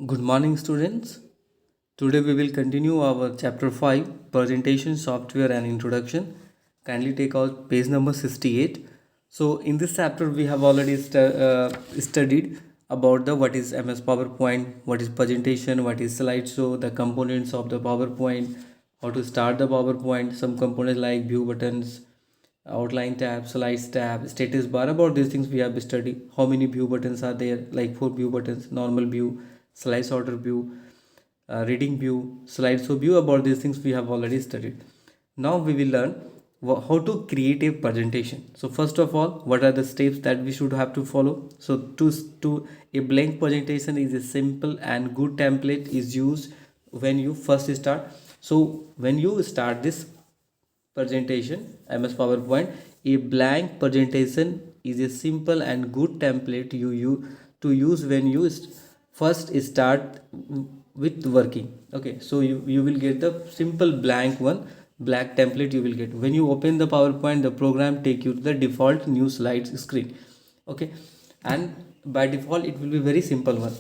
Good morning, students. Today we will continue our chapter 5 Presentation Software and Introduction. Kindly take out page number 68. So, in this chapter, we have already studied about the what is MS PowerPoint, what is presentation, what is slideshow, the components of the PowerPoint, how to start the PowerPoint, some components like view buttons, outline tab, slides tab, status bar. About these things we have studied. How many view buttons are there? Like 4 view buttons: normal view, slice order view, reading view, slideshow view. About these things we have already studied. Now we will learn how to create a presentation. So first of all, what are the steps that we should have to follow? So to a blank presentation is a simple and good template is used when you first start. So when you start this presentation MS PowerPoint, a blank presentation is a simple and good template to use when you first start with working. Okay, so you will get the simple blank one, black template you will get. When you open the PowerPoint, the program take you to the default new slides screen. Okay, and by default it will be very simple one.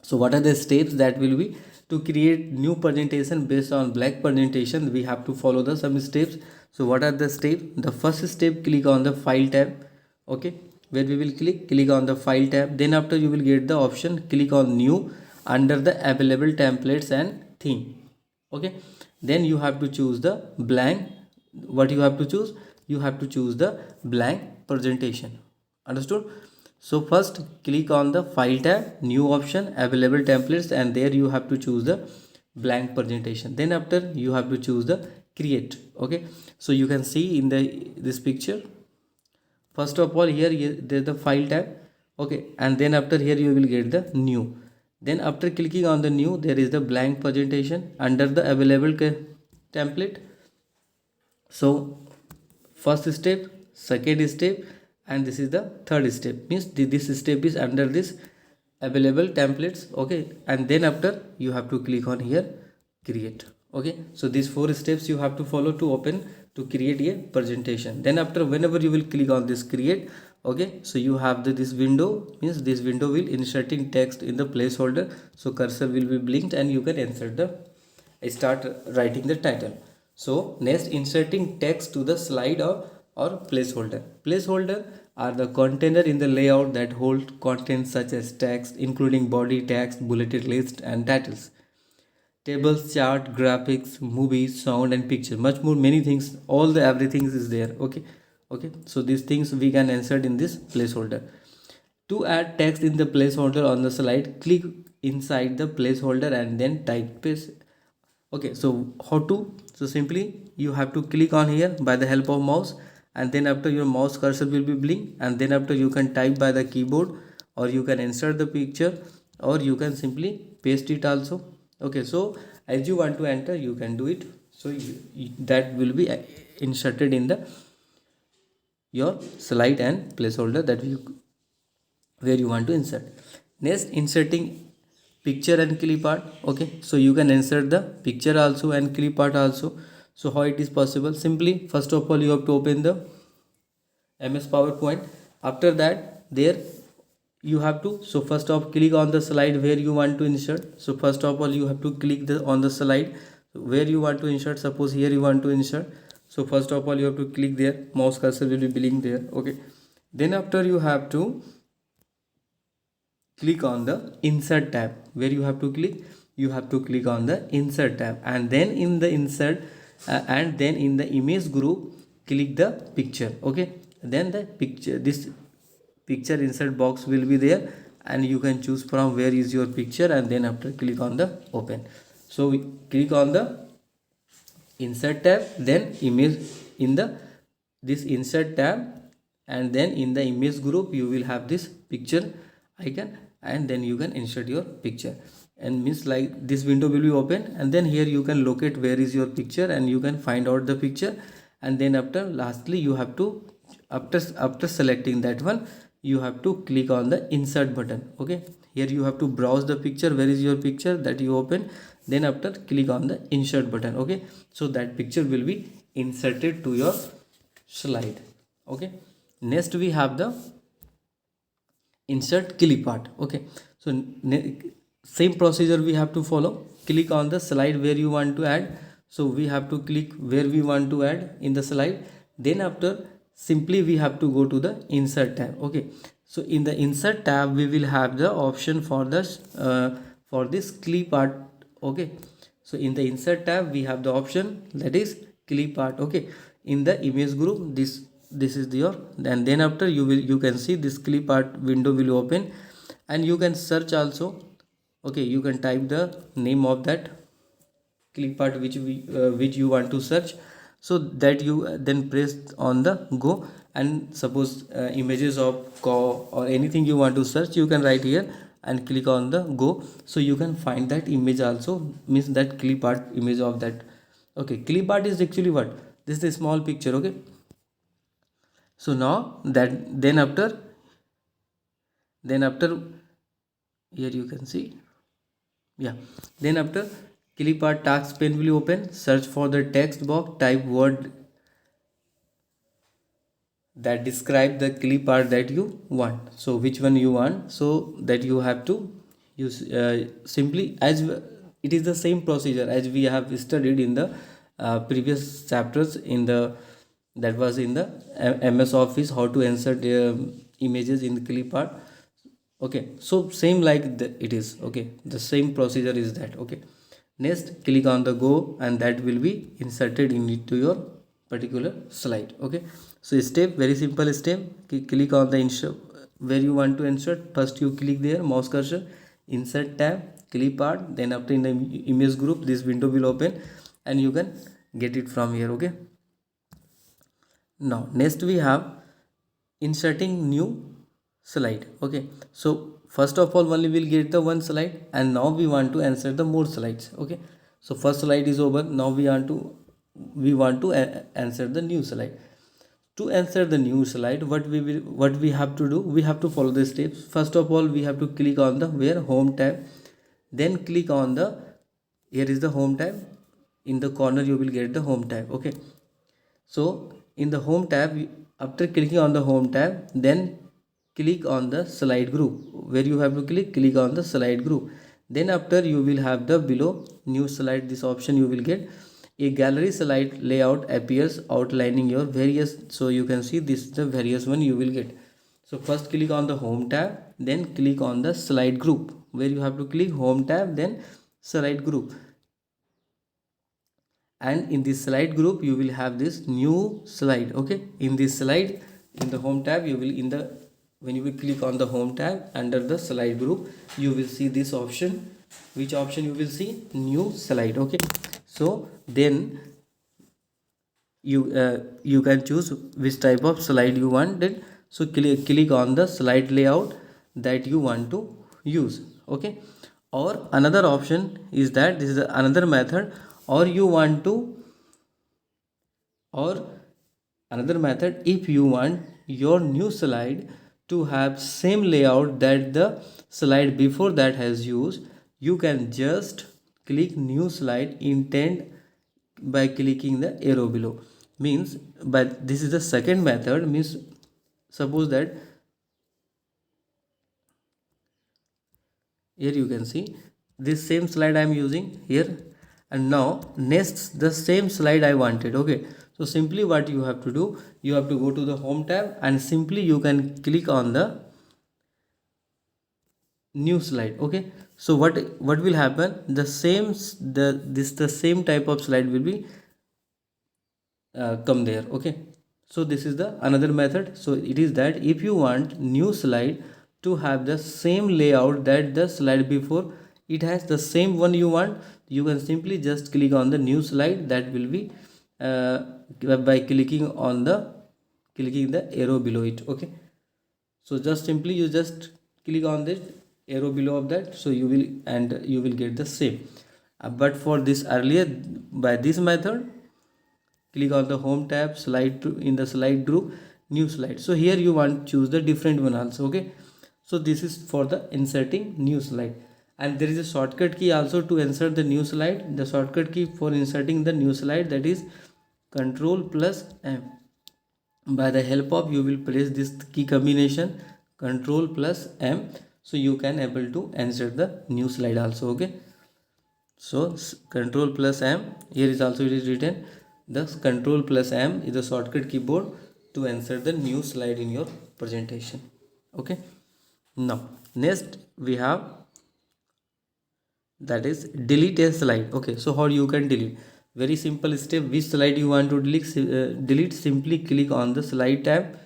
So what are the steps that will be to create new presentation based on black presentation? We have to follow the some steps. So what are the steps? The first step, click on the file tab. Okay, where we will click on the file tab. Then after you will get the option, click on new under the available templates and theme. Okay, then you have to choose the blank. What you have to choose? You have to choose the blank presentation. Understood? So first click on the file tab, new option, available templates, and there you have to choose the blank presentation. Then after you have to choose the create. Okay, so you can see in the this picture, first of all here there's the file tab. Okay, and then after here you will get the new. Then after clicking on the new, there is the blank presentation under the available template. So first step, second step, and this is the third step, means this step is under this available templates. Okay, and then after you have to click on here create. Okay, so these four steps you have to follow to open, to create a presentation. Then after, whenever you will click on this create, okay, so you have this window, means this window will inserting text in the placeholder. So cursor will be blinked and you can insert the start writing the title. So next, inserting text to the slide or placeholder. Placeholder are the container in the layout that hold content such as text, including body text, bulleted list, and titles. Tables, chart, graphics, movies, sound, and picture. Much more, many things. All the everything is there. Okay, okay. So these things we can insert in this placeholder. To add text in the placeholder on the slide, click inside the placeholder and then type paste. Okay, so how to? So simply you have to click on here by the help of mouse, and then after your mouse cursor will be blink, and then after you can type by the keyboard, or you can insert the picture, or you can simply paste it also. Okay, so as you want to enter you can do it. So that will be inserted in the your slide and placeholder that you where you want to insert. Next, inserting picture and clip art. Okay, so you can insert the picture also and clip art also. So how it is possible? Simply, first of all you have to open the MS PowerPoint. After that, there you have to, so first off click on the slide where you want to insert. So first of all you have to click on the slide where you want to insert. Suppose here you want to insert, so first of all you have to click there, mouse cursor will be blink there. Okay, then after you have to click on the insert tab. Where you have to click? You have to click on the insert tab, and then in the insert and then in the image group click the picture. Okay, then the picture, this picture insert box will be there, and you can choose from where is your picture, and then after click on the open. So we click on the insert tab, then image in the this insert tab, and then in the image group you will have this picture icon, and then you can insert your picture. And means like this window will be open, and then here you can locate where is your picture, and you can find out the picture. And then after, lastly you have to, after selecting that one, you have to click on the insert button. Okay, here you have to browse the picture, where is your picture that you open, then after click on the insert button. Okay, so that picture will be inserted to your slide. Okay, next we have the insert clip art. Okay, so same procedure we have to follow. Click on the slide where you want to add. So we have to click where we want to add in the slide. Then after, simply we have to go to the insert tab. Okay, so in the insert tab we will have the option for this clip art. Okay, so in the insert tab we have the option that is clip art. Okay, in the image group, this is your, and then after you can see this clip art window will open, and you can search also. Okay, you can type the name of that clip art which you want to search, so that you then press on the go, and suppose images of cow or anything you want to search, you can write here and click on the go, so you can find that image also, means that clip art image of that. Okay, clip art is actually what, this is a small picture. Okay, so now that, then after here you can see, yeah, then after, clip art task pane will open. Search for the text box, type word that describe the clip art that you want. So which one you want, so that you have to use, simply as it is the same procedure as we have studied in the previous chapters in the, that was in the MS Office, how to insert images in the clip art. Okay, so same like it is. Okay, the same procedure is that. Okay, next click on the go, and that will be inserted into your particular slide. Okay, so step, very simple step. Click on the insert where you want to insert. First you click there, mouse cursor, insert tab, clip art, then after in the image group this window will open, and you can get it from here. Okay, now next we have inserting new slide. Okay, so first of all only we'll get the one slide, and now we want to insert the more slides. Okay, so first slide is over, now we want to insert the new slide. To insert the new slide, what we have to do, we have to follow the steps. First of all, we have to click on the where home tab, then click on the, here is the home tab, in the corner you will get the home tab. Okay, so in the home tab, after clicking on the home tab, then click on the slide group, where you have to click on the slide group. Then after you will have the below new slide, this option you will get, a gallery slide layout appears outlining your various, so you can see this is the various one you will get. So first click on the home tab, then click on the slide group, where you have to click home tab, then slide group, and in this slide group you will have this new slide. Okay, in this slide, in the home tab, you will, in the, when you will click on the home tab under the slide group, you will see this option. Which option you will see? New slide. Okay, so then you can choose which type of slide you wanted. So click on the slide layout that you want to use. Okay, or another option is that, this is another method, or you want to, or another method, if you want your new slide to have same layout that the slide before that has used, you can just click new slide intent by clicking the arrow below. Means, but this is the second method, means suppose that here you can see this same slide I am using here, and now next the same slide I wanted. Okay, so simply what you have to do, you have to go to the home tab, and simply you can click on the new slide. Okay, so what will happen, the same, the same type of slide will be come there. Okay, so this is the another method. So it is that if you want new slide to have the same layout that the slide before it has, the same one you want, you can simply just click on the new slide, that will be by clicking the arrow below it. Okay, so just simply you just click on this arrow below of that, so you will, and you will get the same. But for this earlier, by this method, click on the home tab, slide in the slide group, new slide. So here you want to choose the different one also. Okay, so this is for the inserting new slide, and there is a shortcut key also to insert the new slide. The shortcut key for inserting the new slide, that is Control plus M. By the help of, you will press this key combination Control plus M, so you can able to insert the new slide also. Okay, so control plus M, here is also it is written, the control plus M is the shortcut keyboard to insert the new slide in your presentation. Okay, now next we have, that is delete a slide. Okay, so how you can delete? Very simple step. Which slide you want to delete, delete, simply click on the slide tab.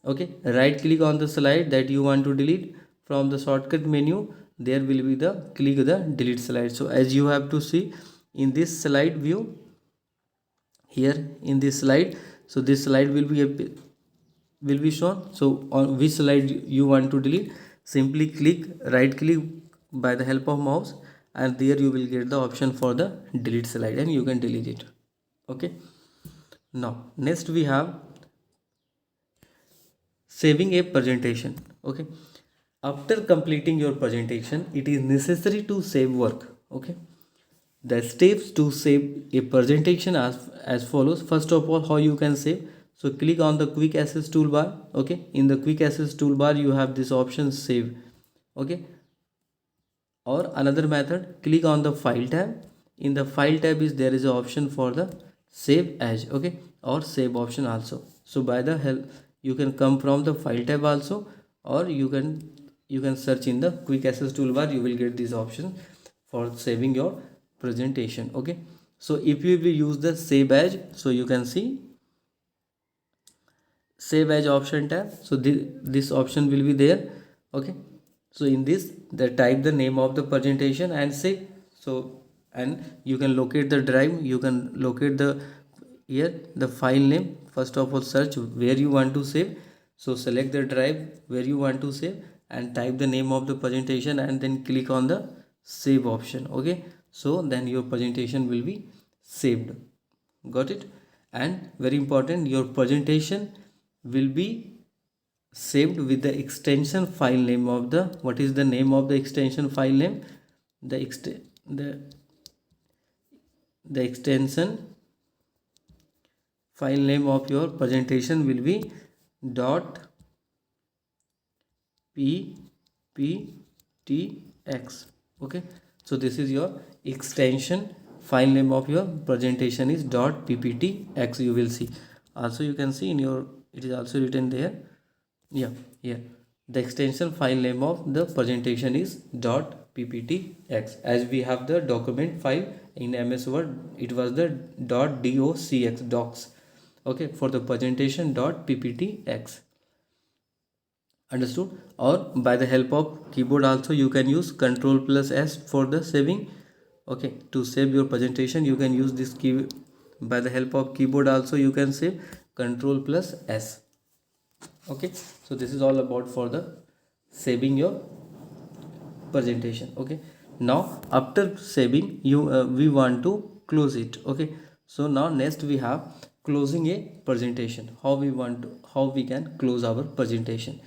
Okay, right click on the slide that you want to delete. From the shortcut menu there will be the click the delete slide. So as you have to see in this slide view, here in this slide, so this slide will be shown. So on which slide you want to delete, simply click, right click by the help of mouse, and there you will get the option for the delete slide and you can delete it. Okay, now next we have saving a presentation. Okay, after completing your presentation it is necessary to save work. Okay, the steps to save a presentation as follows. First of all, how you can save? So click on the quick access toolbar. Okay, in the quick access toolbar you have this option save. Okay, or another method, click on the file tab. In the file tab is there is an option for the save as. Okay, or save option also. So by the help you can come from the file tab also, or you can search in the quick access toolbar, you will get this option for saving your presentation. Okay, so if you will use the save as, so you can see save as option tab. So this option will be there. Okay, so in this, the type the name of the presentation and save. So and you can locate the drive, you can locate the here the file name. First of all, search where you want to save. So select the drive where you want to save and type the name of the presentation and then click on the save option. Okay, so then your presentation will be saved. Got it? And very important, your presentation will be saved with the extension file name of the, what is the name of the extension file name? The extension file name of your presentation will be dot pptx. Okay, so this is your extension file name of your presentation is dot pptx. You will see also, you can see in your, it is also written there. Yeah, here the extension file name of the presentation is dot pptx. As we have the document file in MS Word, it was the dot docx docs. Okay, for the presentation dot pptx. Understood? Or by the help of keyboard also you can use control plus S for the saving. Okay, to save your presentation you can use this key. By the help of keyboard also you can save control plus S. Okay, so this is all about for the saving your presentation. Okay, now after saving you we want to close it. Okay, so now next we have closing a presentation. How we can close our presentation?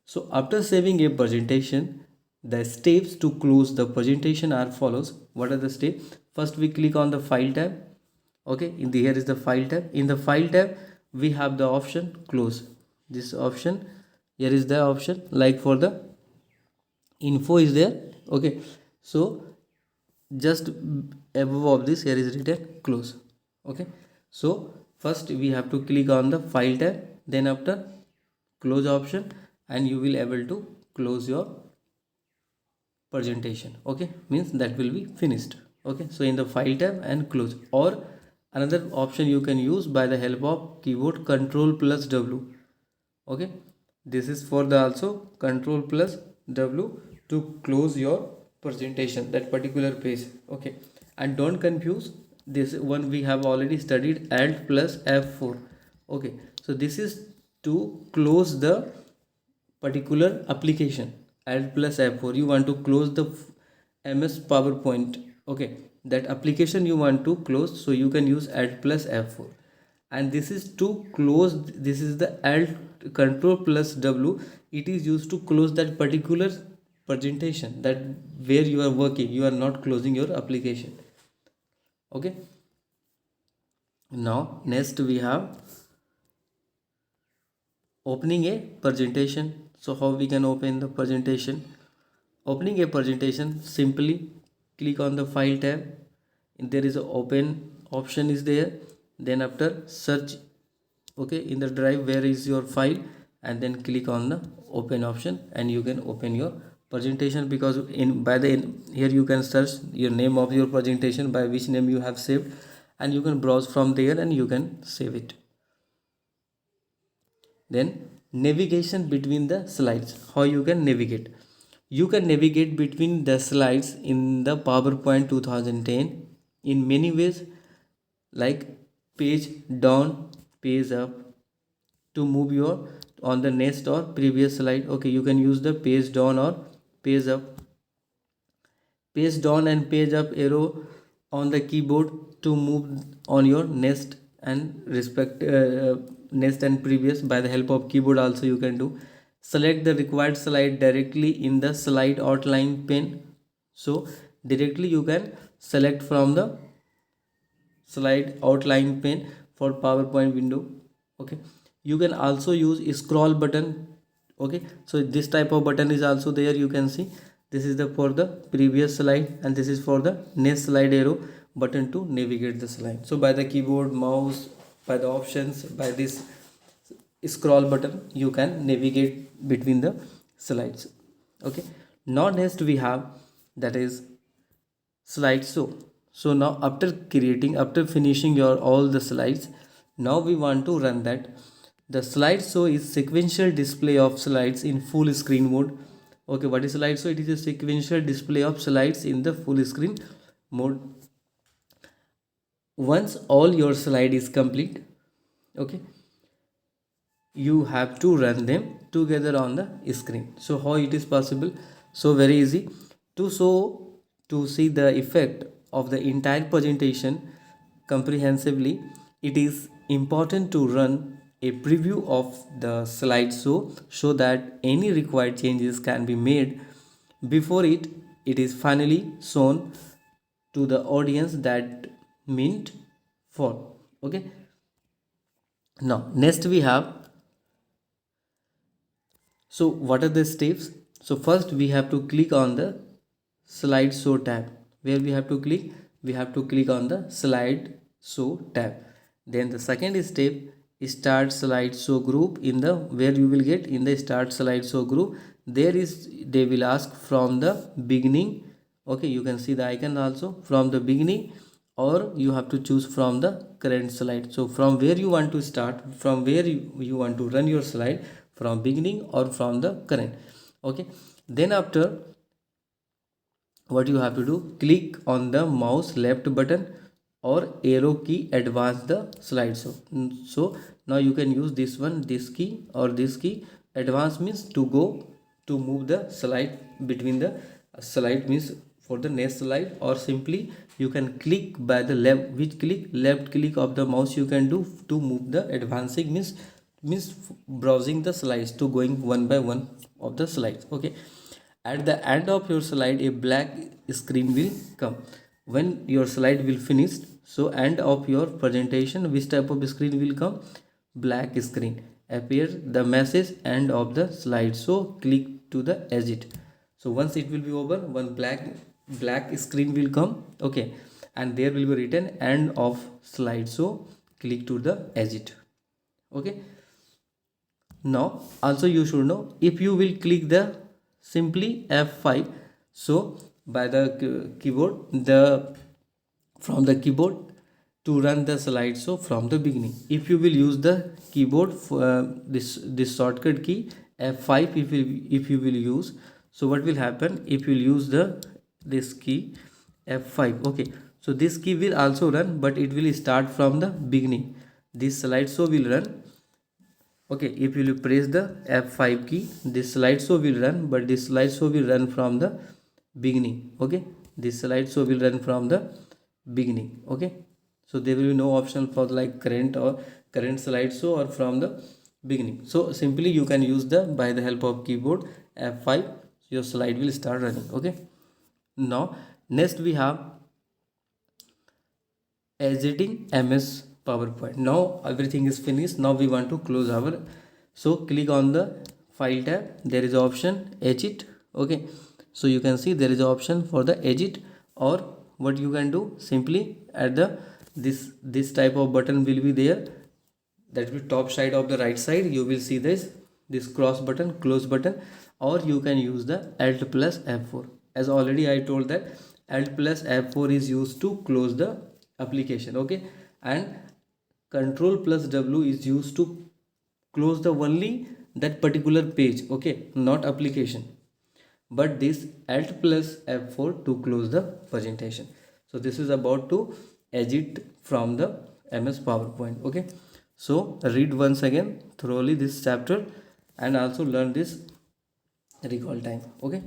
So after saving a presentation, the steps to close the presentation are follows. What are the steps? First we click on the file tab. Okay, here is the file tab. In the file tab we have the option close. This option, here is the option, like for the info is there. Okay, so just above of this here is written close. Okay, so first we have to click on the file tab, then after close option, and you will able to close your presentation. Okay, means that will be finished. Okay, so in the file tab and close, or another option you can use by the help of keyboard control plus W. Okay, this is for the also control plus W to close your presentation, that particular page. Okay, and don't confuse this one, we have already studied alt plus F4. Okay, so this is to close the particular application. Alt plus F4, you want to close the MS PowerPoint. Okay, that application you want to close, so you can use alt plus F4. And this is to close, this is the alt control plus W, it is used to close that particular presentation, that where you are working, you are not closing your application. Okay, now next we have opening a presentation. So how we can open the presentation? opening a presentation, simply click on the file tab. There is a open option is there. Then after search, okay, in the drive where is your file, and then click on the open option and you can open your presentation. Because here you can search your name of your presentation, by which name you have saved, and you can browse from there and you can save it. Then navigation between the slides. How you can navigate? You can navigate between the slides in the PowerPoint 2010 in many ways, like page down, page up. To move your on the next or previous slide, okay, you can use the page down or page up. Page down and page up arrow on the keyboard to move on your next and next and previous. By the help of keyboard also you can do. Select the required slide directly in the slide outline pane. So directly you can select from the slide outline pane for PowerPoint window. Okay, you can also use scroll button. Okay, so this type of button is also there. You can see this is the for the previous slide, and this is for the next slide arrow button to navigate the slide. So by the keyboard, mouse, by the options, by this scroll button, you can navigate between the slides. Okay, now next we have, that is slideshow. So now after finishing your all the slides, now we want to run that. The slideshow is sequential display of slides in full screen mode. Okay, what is slideshow? It is a sequential display of slides in the full screen mode. Once all your slide is complete, okay, you have to run them together on the screen. So how it is possible? So very easy. To see the effect of the entire presentation comprehensively, it is important to run a preview of the slideshow so that any required changes can be made before it is finally shown to the audience that meant for. Okay, now next we have, so what are the steps? So first we have to click on the slideshow tab. Where we have to click? We have to click on the slideshow tab. Then the second step is start slideshow group. In the where you will get in the start slideshow group, they will ask from the beginning. Okay, you can see the icon also from the beginning, or you have to choose from the current slide. So from where you want to start, from where you want to run your slide, from beginning or from the current. Okay, then after, what you have to do, click on the mouse left button or arrow key, advance the slideshow. So now you can use this one, this key or this key. Advance means to go, to move the slide between the slide, means for the next slide. Or simply you can click by the left click of the mouse you can do to move the advancing, means browsing the slides, to going one by one of the slides. Okay, at the end of your slide a black screen will come when your slide will finish. So end of your presentation, which type of screen will come? Black screen appears, the message end of the slide. So click to the exit. So once it will be over, one black screen will come. Okay, and there will be written end of slide. So click to the exit. Okay, now also you should know, if you will click the simply F5, so by the keyboard, from the keyboard to run the slideshow from the beginning. If you will use the keyboard for this shortcut key F5, if you will use, so what will happen? If you will use this key F5, okay, so this key will also run, but it will start from the beginning. This slideshow will run. Okay, if you will press the F5 key, this slideshow will run, but this slideshow will run from the beginning. Okay, this slideshow will run from the beginning. Okay, so there will be no option for like current slideshow or from the beginning. So simply you can use by the help of keyboard F5, your slide will start running. Okay, now next we have exiting MS PowerPoint. Now everything is finished. Now we want to close so click on the file tab. There is option exit. Okay, So you can see there is an option for the edit, or what you can do, simply at the this type of button will be there, that will top side of the right side, you will see this cross button, close button, or you can use the alt plus F4. As already I told that alt plus F4 is used to close the application, okay, and control plus W is used to close the only that particular page, okay, not application, but this alt plus F4 to close the presentation. So this is about to edit from the MS PowerPoint, okay. So read once again thoroughly this chapter and also learn this recall time, okay.